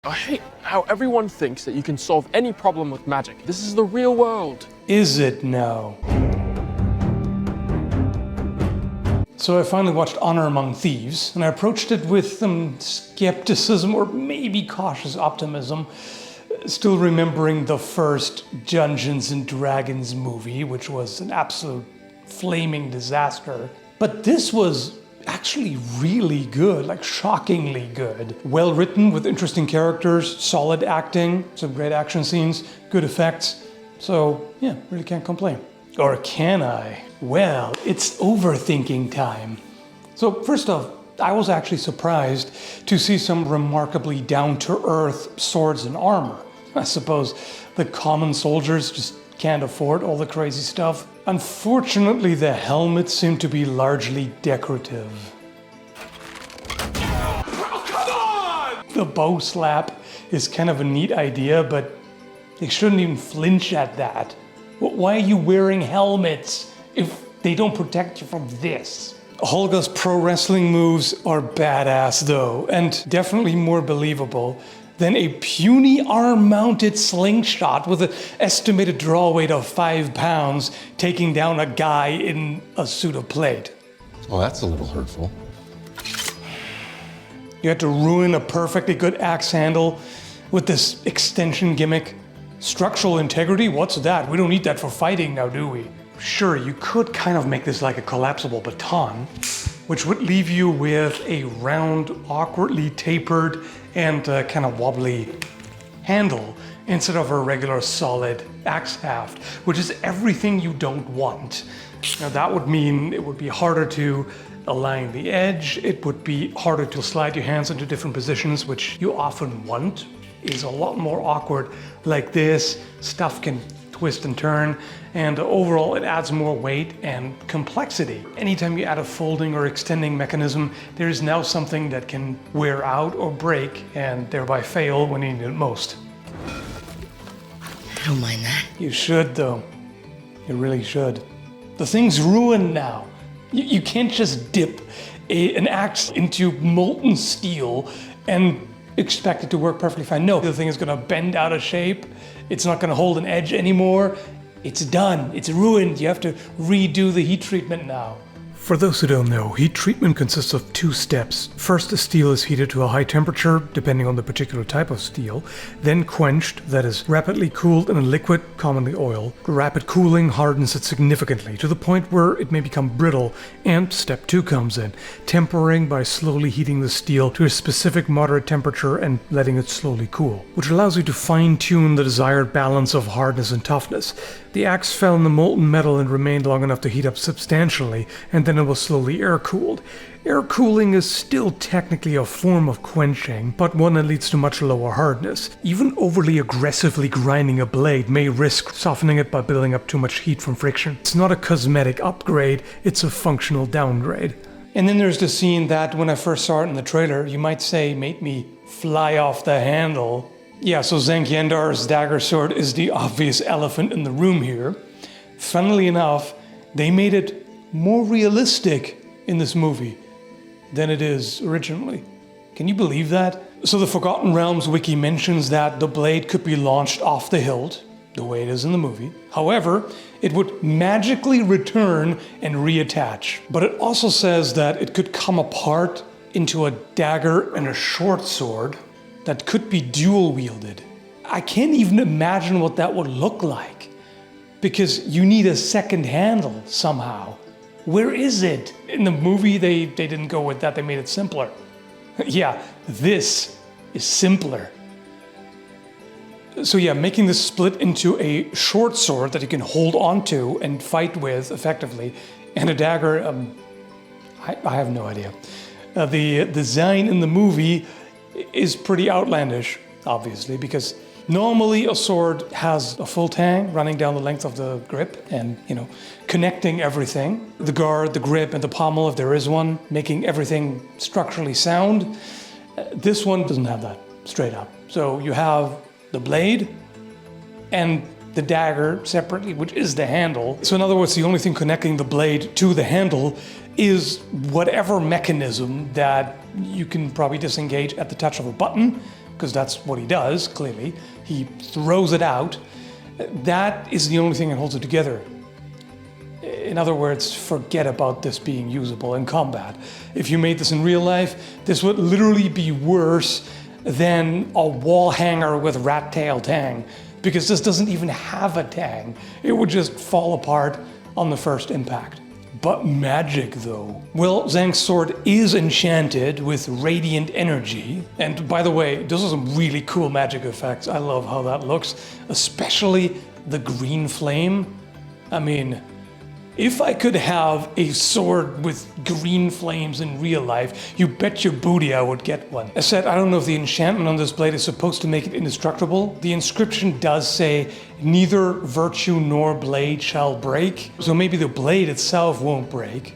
I hate how everyone thinks that you can solve any problem with magic. This is the real world. Is it now? So I finally watched Honor Among Thieves, and I approached it with some skepticism or maybe cautious optimism, still remembering the first Dungeons and Dragons movie, which was an absolute flaming disaster. But this was actually really good, like shockingly good. Well written with interesting characters, solid acting, some great action scenes, good effects. So yeah, really can't complain. Or can I? Well, it's overthinking time. So first off, I was actually surprised to see some remarkably down-to-earth swords and armor. I suppose the common soldiers just can't afford all the crazy stuff. Unfortunately, the helmets seem to be largely decorative. Oh, come on! The bow slap is kind of a neat idea, but they shouldn't even flinch at that. Why are you wearing helmets if they don't protect you from this? Holga's pro wrestling moves are badass though, and definitely more believable than a puny arm-mounted slingshot with an estimated draw weight of 5 pounds taking down a guy in a suit of plate. Well, that's a little hurtful. You had to ruin a perfectly good axe handle with this extension gimmick. Structural integrity? What's that? We don't need that for fighting now, do we? Sure, you could kind of make this like a collapsible baton, which would leave you with a round, awkwardly tapered, and kind of wobbly handle instead of a regular solid axe haft, which is everything you don't want. Now that would mean it would be harder to align the edge, it would be harder to slide your hands into different positions, which you often want, is a lot more awkward like this. Stuff can twist and turn, and overall it adds more weight and complexity. Anytime you add a folding or extending mechanism, there is now something that can wear out or break and thereby fail when you need it most. I don't mind that. You should though. You really should. The thing's ruined now. You can't just dip an axe into molten steel and expect it to work perfectly fine. No, the thing is gonna bend out of shape. It's not gonna hold an edge anymore. It's done, it's ruined. You have to redo the heat treatment now. For those who don't know, heat treatment consists of 2 steps. First, the steel is heated to a high temperature, depending on the particular type of steel, then quenched, that is, rapidly cooled in a liquid, commonly oil. Rapid cooling hardens it significantly, to the point where it may become brittle, and step 2 comes in, tempering by slowly heating the steel to a specific moderate temperature and letting it slowly cool, which allows you to fine-tune the desired balance of hardness and toughness. The axe fell in the molten metal and remained long enough to heat up substantially, and then it was slowly air-cooled. Air cooling is still technically a form of quenching, but one that leads to much lower hardness. Even overly aggressively grinding a blade may risk softening it by building up too much heat from friction. It's not a cosmetic upgrade, it's a functional downgrade. And then there's the scene that, when I first saw it in the trailer, you might say made me fly off the handle. Yeah, so Xenk Yendar's daggersword is the obvious elephant in the room here. Funnily enough, they made it more realistic in this movie than it is originally. Can you believe that? So the Forgotten Realms wiki mentions that the blade could be launched off the hilt, the way it is in the movie. However, it would magically return and reattach. But it also says that it could come apart into a dagger and a short sword that could be dual wielded. I can't even imagine what that would look like, because you need a second handle somehow. Where is it? In the movie, they didn't go with that, they made it simpler. Yeah, this is simpler. So yeah, making this split into a short sword that you can hold onto and fight with effectively, and a dagger, I have no idea. The design in the movie is pretty outlandish, obviously, because normally a sword has a full tang running down the length of the grip and, connecting everything. The guard, the grip, and the pommel, if there is one, making everything structurally sound. This one doesn't have that, straight up. So you have the blade and the dagger separately, which is the handle. So in other words, the only thing connecting the blade to the handle is whatever mechanism that you can probably disengage at the touch of a button, because that's what he does, clearly. He throws it out. That is the only thing that holds it together. In other words, forget about this being usable in combat. If you made this in real life, this would literally be worse than a wall hanger with rat tail tang, because this doesn't even have a tang. It would just fall apart on the first impact. But magic though? Well, Xenk's sword is enchanted with radiant energy. And by the way, those are some really cool magic effects. I love how that looks, especially the green flame. I mean, if I could have a sword with green flames in real life, you bet your booty I would get one. I said, I don't know if the enchantment on this blade is supposed to make it indestructible. The inscription does say, neither virtue nor blade shall break. So maybe the blade itself won't break.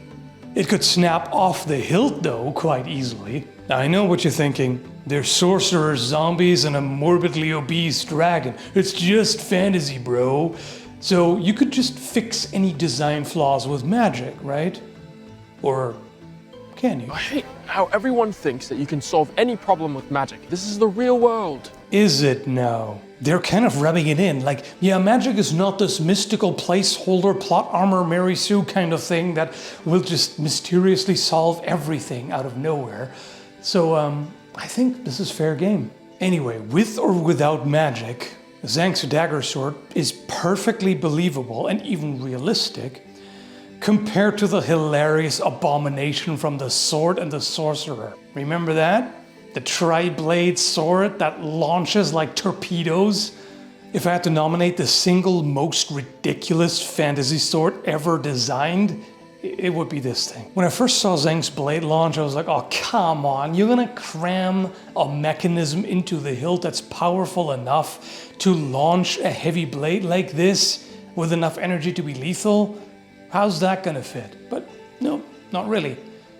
It could snap off the hilt though, quite easily. Now I know what you're thinking. There's sorcerers, zombies, and a morbidly obese dragon. It's just fantasy, bro. So you could just fix any design flaws with magic, right? Or can you? I hate how everyone thinks that you can solve any problem with magic. This is the real world. Is it now? They're kind of rubbing it in, like, yeah, magic is not this mystical placeholder, plot armor, Mary Sue kind of thing that will just mysteriously solve everything out of nowhere. So, I think this is fair game. Anyway, with or without magic, Xenk's dagger sword is perfectly believable and even realistic compared to the hilarious abomination from The Sword and the Sorcerer. Remember that? The tri-blade sword that launches like torpedoes? If I had to nominate the single most ridiculous fantasy sword ever designed, it would be this thing. When I first saw Xenk's blade launch, I was like, oh, come on, you're gonna cram a mechanism into the hilt that's powerful enough to launch a heavy blade like this with enough energy to be lethal? How's that gonna fit? But no, not really.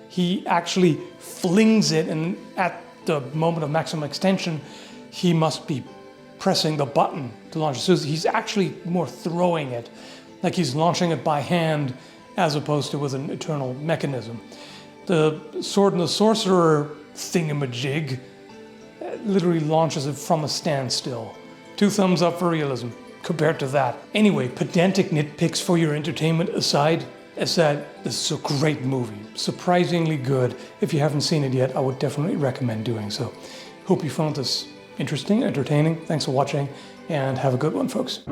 He actually flings it, and at the moment of maximum extension, he must be pressing the button to launch it. So he's actually more throwing it, like he's launching it by hand as opposed to with an eternal mechanism. The Sword and the Sorcerer thingamajig literally launches it from a standstill. 2 thumbs up for realism compared to that. Anyway, pedantic nitpicks for your entertainment aside, as that this is a great movie, surprisingly good. If you haven't seen it yet, I would definitely recommend doing so. Hope you found this interesting, entertaining. Thanks for watching, and have a good one, folks.